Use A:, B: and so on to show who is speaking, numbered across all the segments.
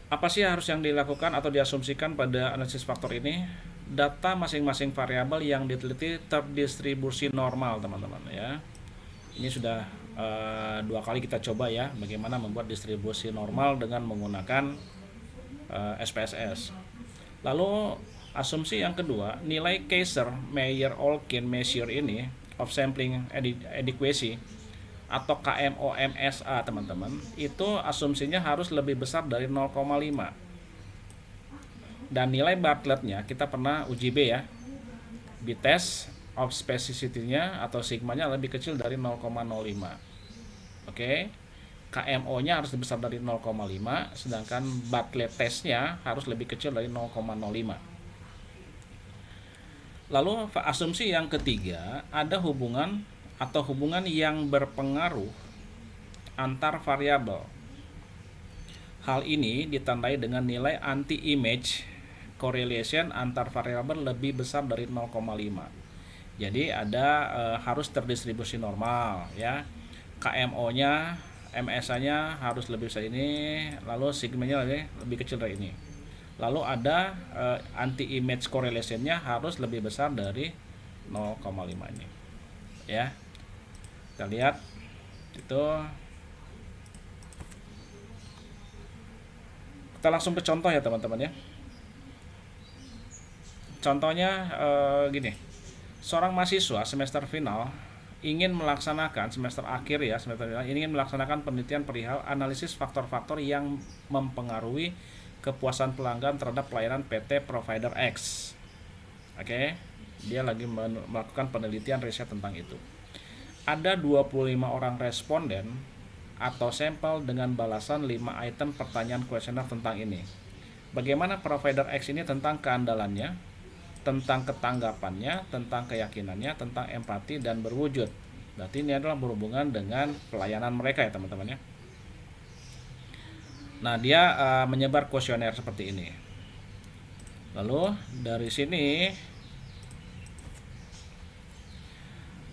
A: Apa sih harus yang dilakukan atau diasumsikan pada analisis faktor ini? Data masing-masing variabel yang diteliti terdistribusi normal, teman-teman ya. Ini sudah dua kali kita coba ya, bagaimana membuat distribusi normal dengan menggunakan SPSS. Lalu asumsi yang kedua, nilai Kaiser-Meyer-Olkin measure ini of sampling adequacy atau KMOMSA, teman-teman, itu asumsinya harus lebih besar dari 0,5. Dan nilai Bartlett-nya kita pernah uji B ya, B-test of specificity-nya atau sigmanya lebih kecil dari 0,05. Oke, KMO-nya harus lebih besar dari 0,5, sedangkan Bartlett test-nya harus lebih kecil dari 0,05. Lalu asumsi yang ketiga, ada hubungan atau hubungan yang berpengaruh antar variabel. Hal ini ditandai dengan nilai anti-image correlation antar variabel lebih besar dari 0,5. Jadi ada harus terdistribusi normal ya. KMO-nya, MSA-nya harus lebih besar ini, lalu sigma-nya lebih kecil dari ini. Lalu ada anti-image correlation-nya harus lebih besar dari 0,5 ini. Ya. Kita lihat itu. Kita langsung ke contoh ya, teman-teman ya. Contohnya gini. Seorang mahasiswa semester final ingin melaksanakan semester akhir ya, semester final ingin melaksanakan penelitian perihal analisis faktor-faktor yang mempengaruhi kepuasan pelanggan terhadap pelayanan PT provider X. Oke, dia lagi melakukan penelitian riset tentang itu. Ada 25 orang responden atau sampel dengan balasan 5 item pertanyaan kuesioner tentang ini. Bagaimana provider X ini tentang keandalannya, tentang ketanggapannya, tentang keyakinannya, tentang empati dan berwujud. Berarti ini adalah berhubungan dengan pelayanan mereka ya, teman-teman ya. Nah, dia menyebar kuesioner seperti ini. Lalu dari sini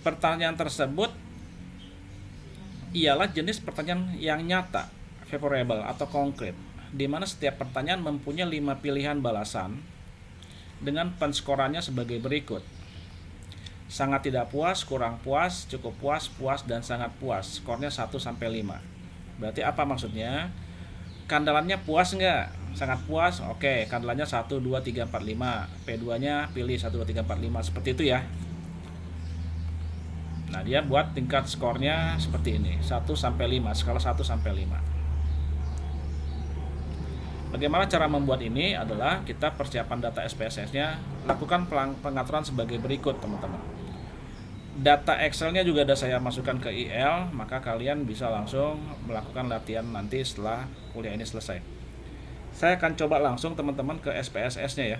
A: pertanyaan tersebut ialah jenis pertanyaan yang nyata, favorable atau konkret, di mana setiap pertanyaan mempunyai 5 pilihan balasan dengan penskorannya sebagai berikut. Sangat tidak puas, kurang puas, cukup puas, puas, dan sangat puas. Skornya 1 sampai 5. Berarti apa maksudnya? Kandalannya puas nggak? Sangat puas, oke. Kandalannya 1, 2, 3, 4, 5. P2-nya pilih 1, 2, 3, 4, 5. Seperti itu ya. Nah, dia buat tingkat skornya seperti ini. 1 sampai 5, skala 1 sampai 5. Bagaimana cara membuat ini adalah kita persiapan data SPSS-nya, lakukan pengaturan sebagai berikut, teman-teman. Data Excel-nya juga ada saya masukkan ke IL, maka kalian bisa langsung melakukan latihan nanti setelah kuliah ini selesai. Saya akan coba langsung teman-teman ke SPSS-nya ya.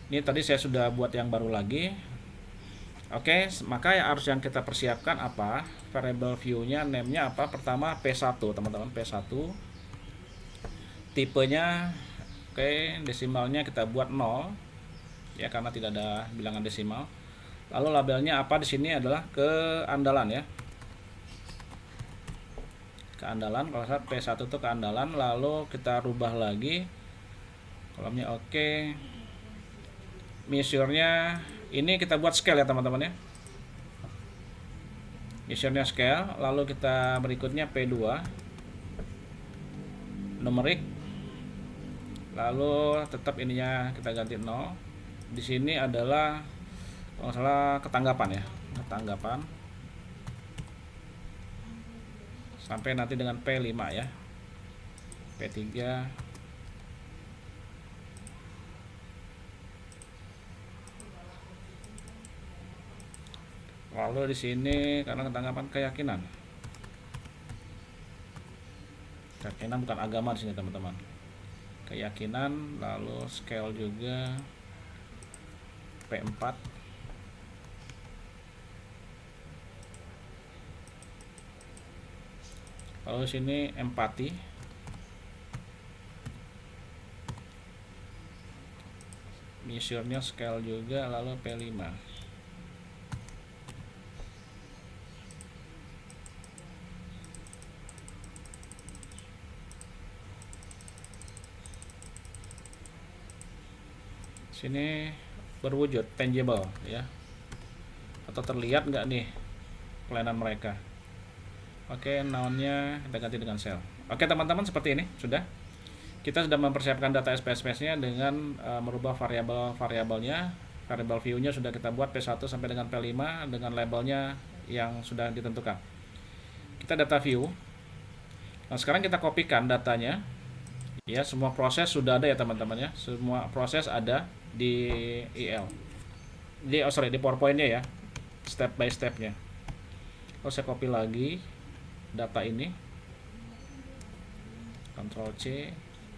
A: Ini tadi saya sudah buat yang baru lagi. Oke, maka yang kita persiapkan apa? Variable view-nya, name-nya apa? Pertama P1, teman-teman, P1. Tipenya oke, desimalnya kita buat 0 ya karena tidak ada bilangan desimal. Lalu labelnya apa di sini adalah keandalan ya. Keandalan, kalau saya P1 itu keandalan, lalu kita rubah lagi kolomnya oke. Measure-nya ini kita buat scale ya, teman-teman ya. Measure-nya scale, lalu kita berikutnya P2 numerik. Lalu tetap ininya kita ganti 0. Di sini adalah kalau nggak salah ketanggapan ya, ketanggapan sampai nanti dengan P5 ya, P3. Lalu di sini karena ketanggapan keyakinan bukan agama di sini, teman-teman. Keyakinan, lalu scale juga P4. Lalu sini empati, measure-nya scale juga, lalu P5. Sini berwujud tangible ya, atau terlihat nggak nih kelainan mereka. Oke, nounnya kita ganti dengan cell. Oke teman-teman, seperti ini sudah. Kita sudah mempersiapkan data SPSS-nya dengan merubah variabel-variabelnya. Variable view-nya sudah kita buat P1 sampai dengan P5 dengan labelnya yang sudah ditentukan. Kita data view. Nah, sekarang kita kopikan datanya. Ya, semua proses sudah ada ya teman-teman ya. Semua proses ada di IL. Di PowerPoint-nya ya. Step by step-nya. Lalu saya copy lagi data ini. Ctrl C.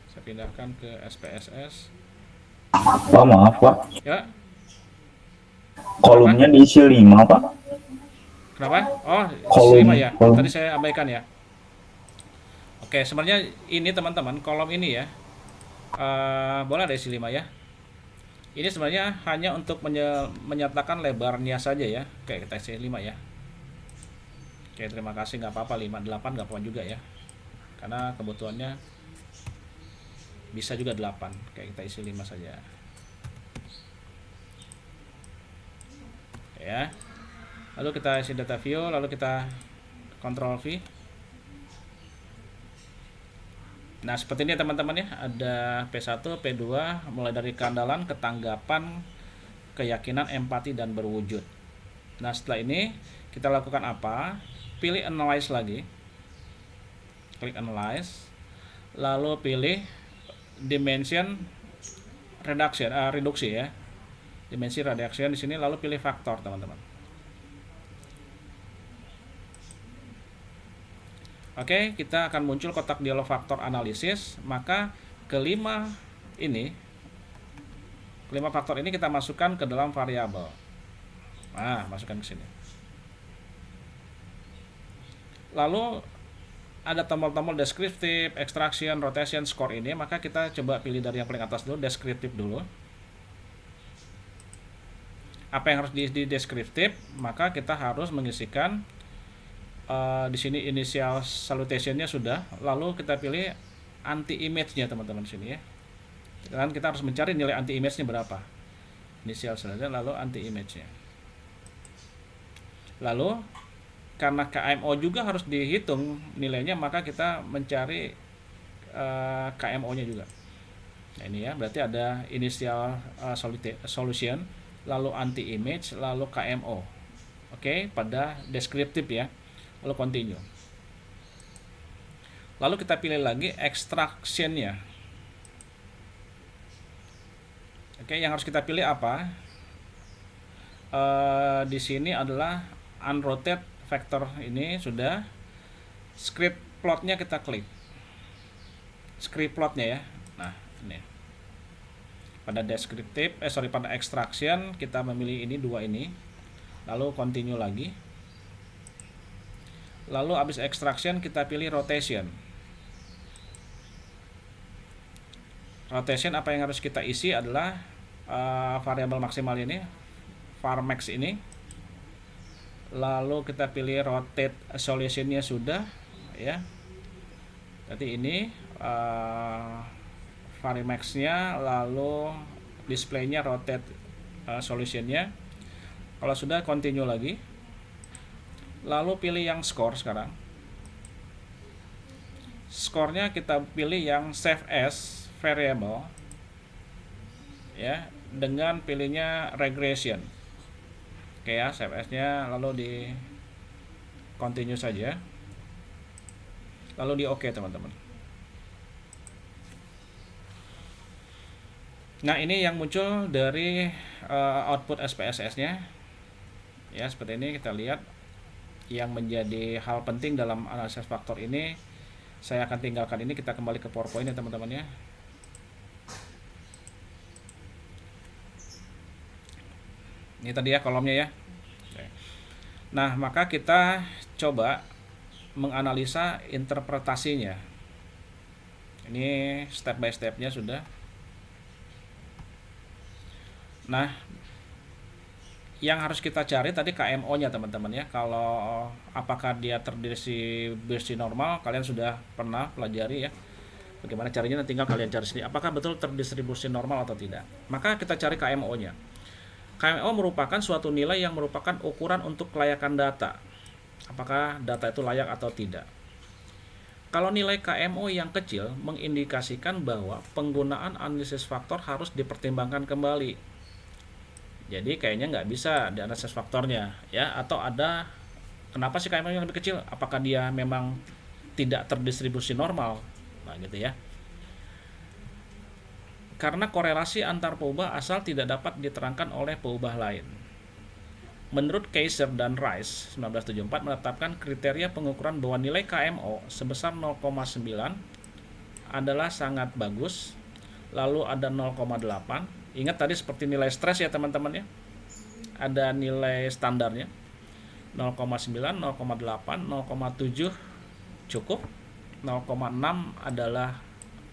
A: Saya pindahkan ke SPSS.
B: Pak, maaf Pak.
A: Ya.
B: Kolomnya diisi 5 Pak.
A: Kenapa? Oh,
B: Kolom
A: 5 ya.
B: kolom.
A: Tadi saya abaikan ya. Oke, sebenarnya ini teman-teman, kolom ini ya. Boleh ada isi 5 ya. Ini sebenarnya hanya untuk menyatakan lebarnya saja ya. Oke, kita isi 5 ya. Oke, terima kasih, nggak apa-apa 5, 8 nggak apa-apa juga ya. Karena kebutuhannya bisa juga 8. Oke, kita isi 5 saja. Ya. Lalu kita isi data view, lalu kita Ctrl V. Nah, seperti ini teman-teman ya. Ada P1, P2, mulai dari keandalan, ketanggapan, keyakinan, empati, dan berwujud. Nah, setelah ini kita lakukan apa? Pilih Analyze lagi. Klik Analyze. Lalu pilih Dimension reduksi ya. Dimensi reduction di sini, lalu pilih faktor teman-teman. Oke, kita akan muncul kotak dialog faktor analisis. Maka kelima faktor ini kita masukkan ke dalam variabel. Nah, masukkan ke sini. Lalu ada tombol-tombol deskriptif, extraction, rotation, score ini. Maka kita coba pilih dari yang paling atas dulu, deskriptif dulu. Apa yang harus di deskriptif? Maka kita harus mengisikan di sini initial salutation-nya sudah, lalu kita pilih anti image-nya teman-teman sini ya. Dan kita harus mencari nilai anti image-nya berapa. Initial salutation lalu anti image-nya. Lalu karena KMO juga harus dihitung nilainya, maka kita mencari KMO-nya juga. Nah, ini ya, berarti ada initial solution, lalu anti image, lalu KMO. Oke, pada deskriptif ya. Lalu continue. Lalu kita pilih lagi extraction-nya. Oke, yang harus kita pilih apa? Di sini adalah unrotate vector ini sudah. Script plot-nya kita klik. Script plot-nya ya. Nah, ini. Pada deskriptif, pada extraction kita memilih ini dua ini. Lalu continue lagi. Lalu habis extraction kita pilih rotation. Rotation apa yang harus kita isi adalah variabel maksimal ini, varmax ini. Lalu kita pilih rotate solution-nya sudah ya. Jadi ini varimax-nya, lalu display-nya rotate solution-nya. Kalau sudah continue lagi. Lalu pilih yang score sekarang. Score-nya kita pilih yang save as variable ya, dengan pilihnya regression. Oke ya, save as-nya lalu di continue saja. Lalu di OK teman-teman. Nah, ini yang muncul dari output SPSS-nya. Ya, seperti ini kita lihat. Yang menjadi hal penting dalam analisis faktor ini, saya akan tinggalkan ini, kita kembali ke PowerPoint ya teman-teman ya. Ini tadi ya kolomnya ya. Nah, maka kita coba menganalisa interpretasinya. Ini step by stepnya sudah. Nah, yang harus kita cari tadi KMO-nya teman-teman ya. Kalau apakah dia terdiri bursi normal, kalian sudah pernah pelajari ya. Bagaimana caranya nanti tinggal kalian cari sendiri apakah betul terdistribusi normal atau tidak. Maka kita cari KMO-nya. KMO merupakan suatu nilai yang merupakan ukuran untuk kelayakan data. Apakah data itu layak atau tidak. Kalau nilai KMO yang kecil mengindikasikan bahwa penggunaan analisis faktor harus dipertimbangkan kembali. Jadi kayaknya nggak bisa dianalisis faktornya ya, atau ada kenapa sih KMO yang lebih kecil? Apakah dia memang tidak terdistribusi normal? Nah gitu ya. Karena korelasi antar peubah asal tidak dapat diterangkan oleh peubah lain. Menurut Kaiser dan Rice 1974 menetapkan kriteria pengukuran bahwa nilai KMO sebesar 0,9 adalah sangat bagus. Lalu ada 0,8. Ingat tadi seperti nilai stres ya teman-teman ya. Ada nilai standarnya. 0,9, 0,8, 0,7 cukup, 0,6 adalah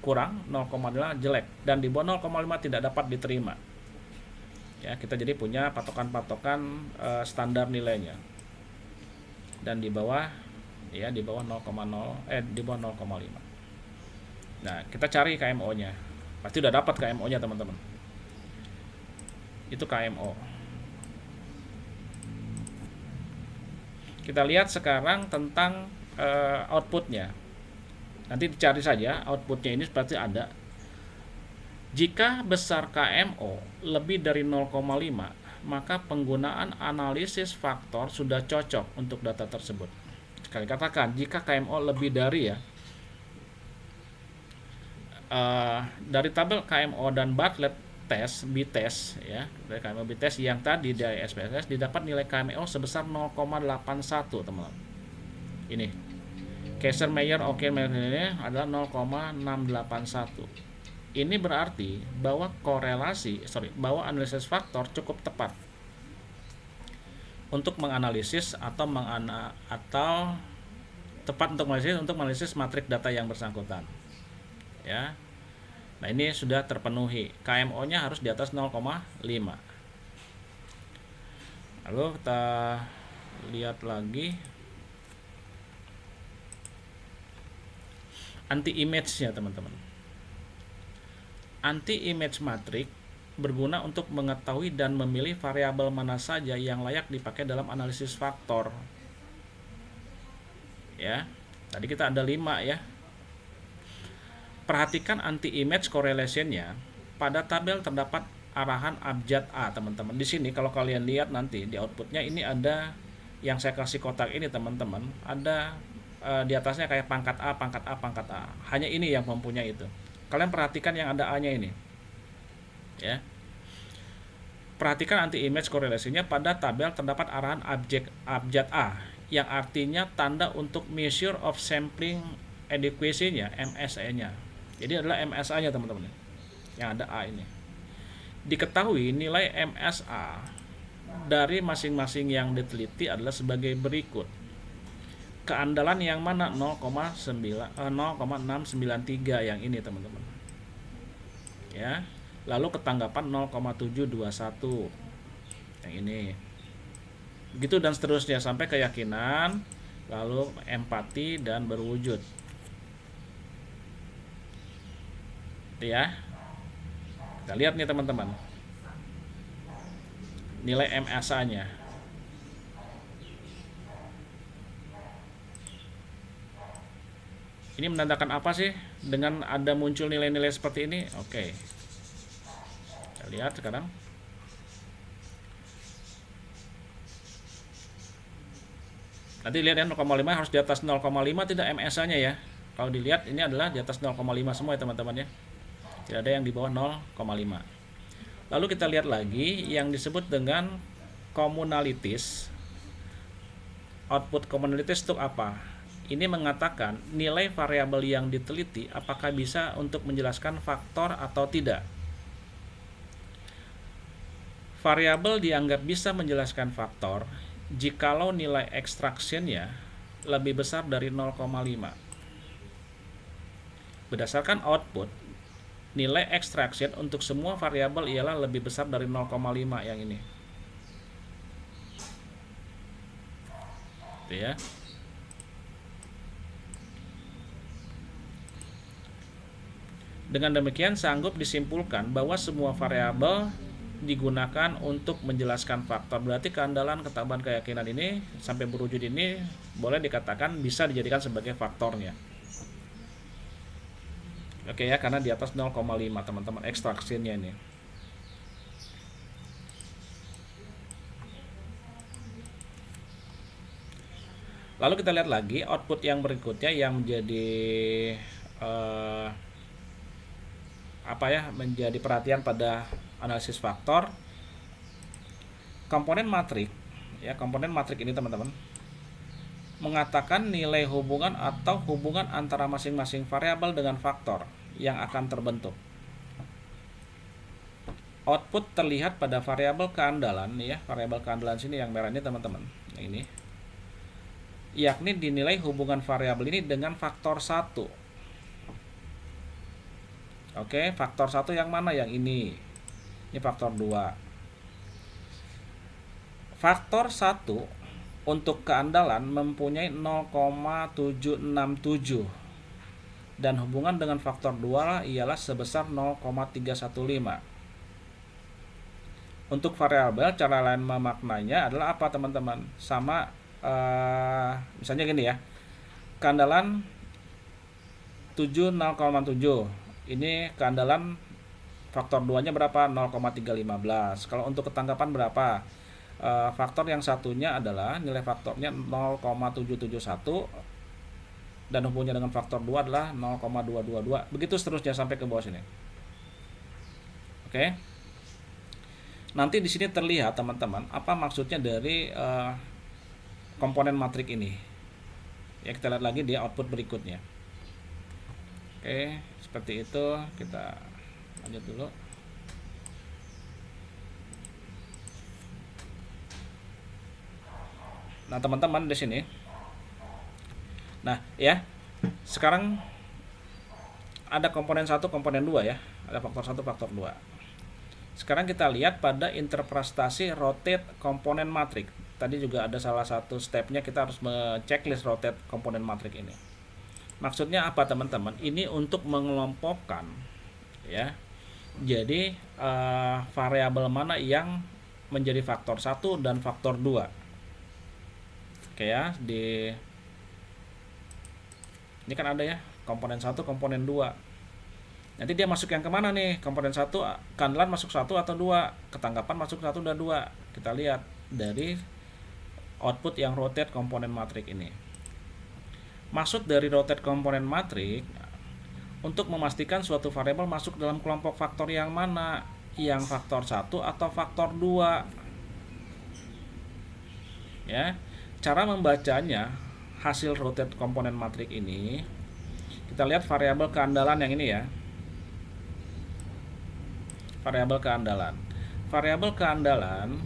A: kurang, 0,5 jelek, dan di bawah 0,5 tidak dapat diterima. Ya, kita jadi punya patokan-patokan standar nilainya. Dan di bawah ya di bawah 0,5. Nah, kita cari KMO-nya. Pasti udah dapat KMO-nya, teman-teman. Itu KMO. Kita lihat sekarang tentang outputnya. Nanti dicari saja outputnya ini seperti ada. Jika besar KMO lebih dari 0,5, maka penggunaan analisis faktor sudah cocok untuk data tersebut. Sekali katakan, jika KMO lebih dari ya, dari tabel KMO dan Bartlett test, B-test ya, dari KMO B-test yang tadi dari SPSS didapat nilai KMO sebesar 0,81, teman-teman. Ini Kaiser-Meyer ini adalah 0,681. Ini berarti bahwa bahwa analisis faktor cukup tepat untuk menganalisis atau tepat untuk menganalisis matrik data yang bersangkutan. Ya. Nah, ini sudah terpenuhi. KMO-nya harus di atas 0,5. Lalu kita lihat lagi anti-image-nya, teman-teman. Anti-image matrix berguna untuk mengetahui dan memilih variabel mana saja yang layak dipakai dalam analisis faktor. Ya, tadi kita ada 5 ya. Perhatikan anti-image correlation-nya. Pada tabel terdapat arahan abjad A, teman-teman. Di sini kalau kalian lihat nanti di outputnya ini ada yang saya kasih kotak ini, teman-teman. Ada di atasnya kayak pangkat A, pangkat A, pangkat A. Hanya ini yang mempunyai itu. Kalian perhatikan yang ada A-nya ini. Ya. Perhatikan anti-image correlation-nya. Pada tabel terdapat arahan abjad A, yang artinya tanda untuk measure of sampling adequacy-nya, MSA-nya. Jadi adalah MSA-nya, teman-teman. Yang ada A ini. Diketahui nilai MSA dari masing-masing yang diteliti adalah sebagai berikut. Keandalan yang mana? 0,693 yang ini, teman-teman. Ya. Lalu ketanggapan 0,721 yang ini. Begitu dan seterusnya sampai keyakinan, lalu empati dan berwujud. Ya. Kita lihat nih, teman-teman. Nilai MSA-nya. Ini menandakan apa sih dengan ada muncul nilai-nilai seperti ini? Oke. Kita lihat sekarang. Nanti lihat ya, 0,5 harus di atas 0,5 tidak MSA-nya ya. Kalau dilihat ini adalah di atas 0,5 semua ya, teman-teman ya. Tidak ada yang di bawah 0,5. Lalu kita lihat lagi yang disebut dengan communalities. Output communalities itu apa? Ini mengatakan nilai variabel yang diteliti apakah bisa untuk menjelaskan faktor atau tidak. Variabel dianggap bisa menjelaskan faktor jikalau nilai extraction-nya lebih besar dari 0,5. Berdasarkan output, nilai extraction untuk semua variabel ialah lebih besar dari 0,5 yang ini. Itu ya. Dengan demikian sanggup disimpulkan bahwa semua variabel digunakan untuk menjelaskan faktor. Berarti keandalan, ketabahan, keyakinan ini sampai berwujud ini boleh dikatakan bisa dijadikan sebagai faktornya. Oke ya, karena di atas 0,5 teman-teman ekstraksinya ini. Lalu kita lihat lagi output yang berikutnya yang menjadi menjadi perhatian pada analisis faktor. Komponen matrik ya, komponen matrik ini teman-teman mengatakan nilai hubungan atau hubungan antara masing-masing variabel dengan faktor yang akan terbentuk. Output terlihat pada variabel keandalan ya, variabel keandalan sini yang merah ini teman-teman. Nah, ini yakni dinilai hubungan variabel ini dengan faktor 1. Oke, faktor 1 yang mana? Yang ini. Ini faktor 2. Faktor 1 untuk keandalan mempunyai 0,767 dan hubungan dengan faktor 2 ialah sebesar 0,315. Untuk variabel cara lain memaknainya adalah apa teman-teman? Sama misalnya gini ya, keandalan 7 0,7, ini keandalan faktor 2 nya berapa? 0,315. Kalau untuk ketangkapan berapa? Faktor yang satunya adalah nilai faktornya 0,771 dan hubungannya dengan faktor 2 adalah 0,222. Begitu seterusnya sampai ke bawah sini. Oke. Nanti di sini terlihat teman-teman apa maksudnya dari komponen matrik ini. Ya, kita lihat lagi di output berikutnya. Oke, seperti itu. Kita lanjut dulu. Nah, teman-teman di sini. Nah, ya. Sekarang ada komponen 1, komponen 2 ya. Ada faktor 1, faktor 2. Sekarang kita lihat pada interpretasi rotate komponen matrik. Tadi juga ada salah satu stepnya, kita harus checklist rotate komponen matrik ini. Maksudnya apa teman-teman? Ini untuk mengelompokkan ya. Jadi variabel mana yang menjadi faktor 1 dan faktor 2. Oke ya, ini kan ada ya, komponen 1, komponen 2. Nanti dia masuk yang kemana nih? Komponen 1, keandalan masuk 1 atau 2, ketangkapan masuk 1 dan 2. Kita lihat dari output yang rotate komponen matrik ini. Maksud dari rotate komponen matrik untuk memastikan suatu variabel masuk dalam kelompok faktor yang mana, yang faktor 1 atau faktor 2. Ya. Cara membacanya hasil rotate komponen matrik ini, kita lihat variabel keandalan yang ini ya. Variabel keandalan. Variabel keandalan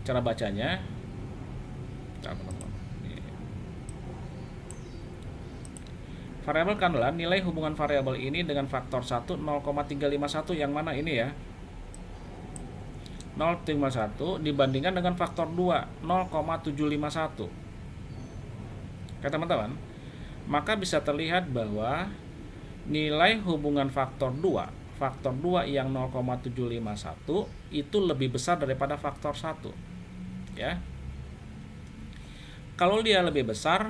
A: cara bacanya variabel keandalan nilai hubungan variabel ini dengan faktor 1 0,351 yang mana ini ya. 0,351 dibandingkan dengan faktor 2 0,751. Oke teman-teman, maka bisa terlihat bahwa nilai hubungan faktor 2 yang 0,751 itu lebih besar daripada faktor 1 ya. Kalau dia lebih besar,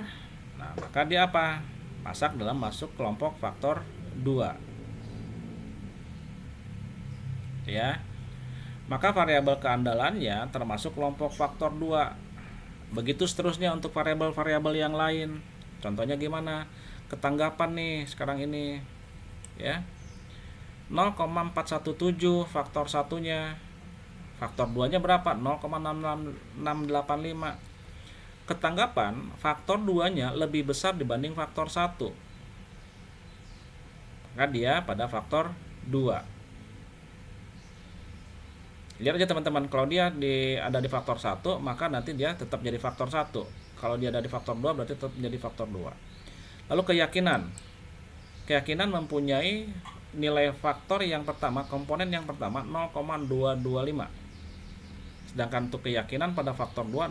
A: nah maka dia apa? Masuk kelompok faktor 2 ya. Maka variabel keandalannya termasuk kelompok faktor 2. Begitu seterusnya untuk variabel-variabel yang lain. Contohnya gimana? Ketanggapan nih sekarang ini ya. 0,417 faktor 1-nya. Faktor 2-nya berapa? 0,6685. Ketanggapan faktor 2-nya lebih besar dibanding faktor 1. Maka dia pada faktor 2. Lihat aja teman-teman, kalau dia ada di faktor 1, maka nanti dia tetap jadi faktor 1. Kalau dia ada di faktor 2, berarti tetap menjadi faktor 2. Lalu keyakinan. Keyakinan mempunyai nilai faktor yang pertama, komponen yang pertama 0,225. Sedangkan untuk keyakinan pada faktor 2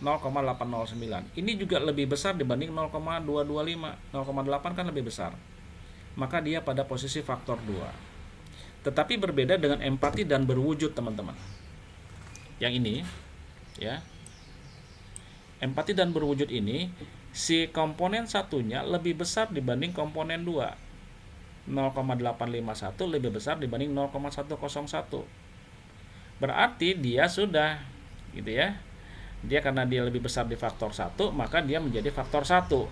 A: 0,809. Ini juga lebih besar dibanding 0,225. 0,8 kan lebih besar. maka dia pada posisi faktor 2. Tetapi berbeda dengan empati dan berwujud, teman-teman. Yang ini, ya. Empati dan berwujud ini, si komponen satunya lebih besar dibanding komponen 2. 0,851 lebih besar dibanding 0,101. Berarti dia sudah, gitu ya. Dia karena dia lebih besar di faktor 1, maka dia menjadi faktor 1.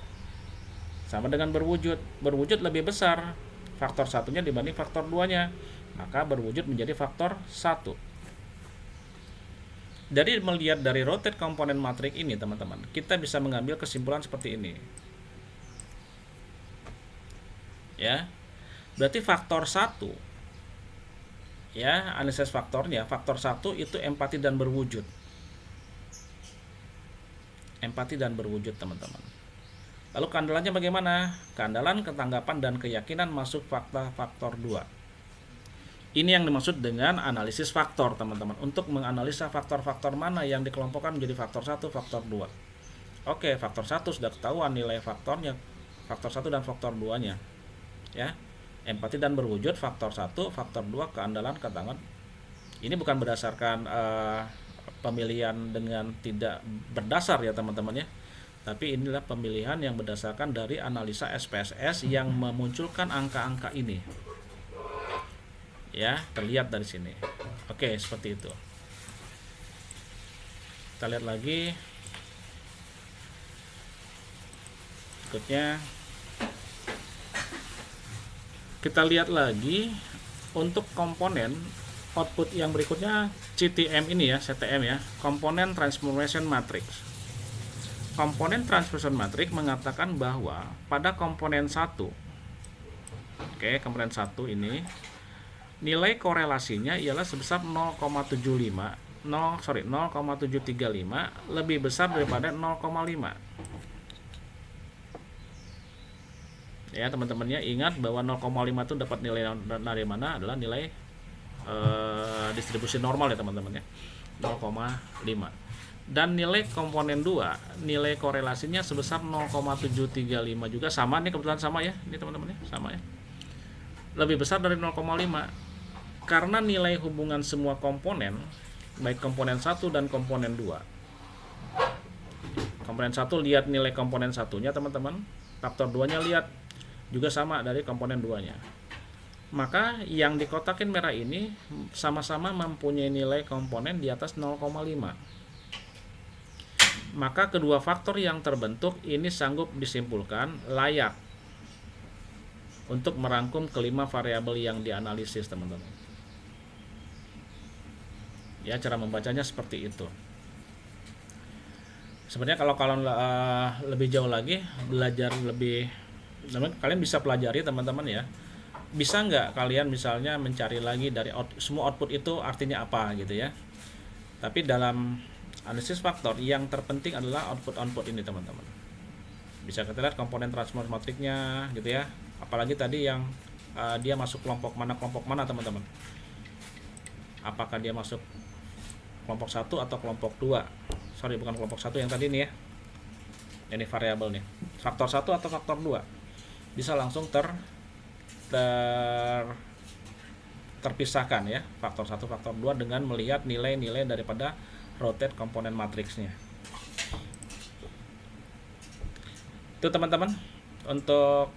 A: Sama dengan berwujud. Berwujud lebih besar faktor satunya dibanding faktor 2-nya. Maka berwujud menjadi faktor 1. Jadi melihat dari rotate komponen matrik ini, teman-teman, kita bisa mengambil kesimpulan seperti ini. Ya. Berarti faktor 1, ya, analisis faktornya, faktor 1 itu empati dan berwujud. Empati dan berwujud, teman-teman. Lalu keandalannya bagaimana? Keandalan, ketanggapan, dan keyakinan masuk faktor 2. Ini yang dimaksud dengan analisis faktor, teman-teman. Untuk menganalisa faktor-faktor mana yang dikelompokkan menjadi faktor 1, faktor 2. Oke, faktor 1 sudah ketahuan nilai faktornya, faktor 1 dan faktor 2-nya. Ya. Empati dan berwujud, faktor 1, faktor 2, keandalan, ketanggapan. Ini bukan berdasarkan pemilihan dengan tidak berdasar ya, teman-teman ya. Tapi inilah pemilihan yang berdasarkan dari analisa SPSS yang memunculkan angka-angka ini. Ya, terlihat dari sini. Oke, seperti itu. Kita lihat lagi. Berikutnya kita lihat lagi untuk komponen output yang berikutnya, CTM ini ya, CTM ya, komponen transformation matrix. Komponen transformation matrix mengatakan bahwa pada komponen 1, oke, komponen 1 ini nilai korelasinya ialah sebesar 0,735 lebih besar daripada 0,5. Ya, teman-temannya ingat bahwa 0,5 itu dapat nilai dari mana? Adalah nilai distribusi normal ya, teman-teman ya. 0,5. Dan nilai komponen 2, nilai korelasinya sebesar 0,735 juga, sama nih, kebetulan sama ya. Ini teman-teman ya, sama ya. Lebih besar dari 0,5. Karena nilai hubungan semua komponen, baik komponen 1 dan komponen 2. Komponen 1 lihat nilai komponen satunya, teman-teman. Faktor 2-nya lihat juga sama dari komponen 2-nya. Maka yang di kotakin merah ini sama-sama mempunyai nilai komponen di atas 0,5. Maka kedua faktor yang terbentuk ini sanggup disimpulkan layak untuk merangkum kelima variabel yang dianalisis, teman-teman. Ya, cara membacanya seperti itu. Sebenarnya kalau lebih jauh lagi, belajar lebih, kalian bisa pelajari, teman-teman ya. Bisa nggak kalian misalnya mencari lagi dari semua output itu artinya apa gitu ya. Tapi dalam analisis faktor yang terpenting adalah output ini, teman-teman. Bisa kita lihat komponen transformation matrixnya gitu ya. Apalagi tadi yang dia masuk kelompok mana, teman-teman. Apakah dia masuk kelompok 1 atau kelompok 2? Sorry, bukan kelompok 1 yang tadi nih ya. Ini variabel nih. Faktor 1 atau faktor 2. Bisa langsung terpisahkan ya, faktor 1, faktor 2 dengan melihat nilai-nilai daripada rotate komponen matriksnya. Itu, teman-teman, untuk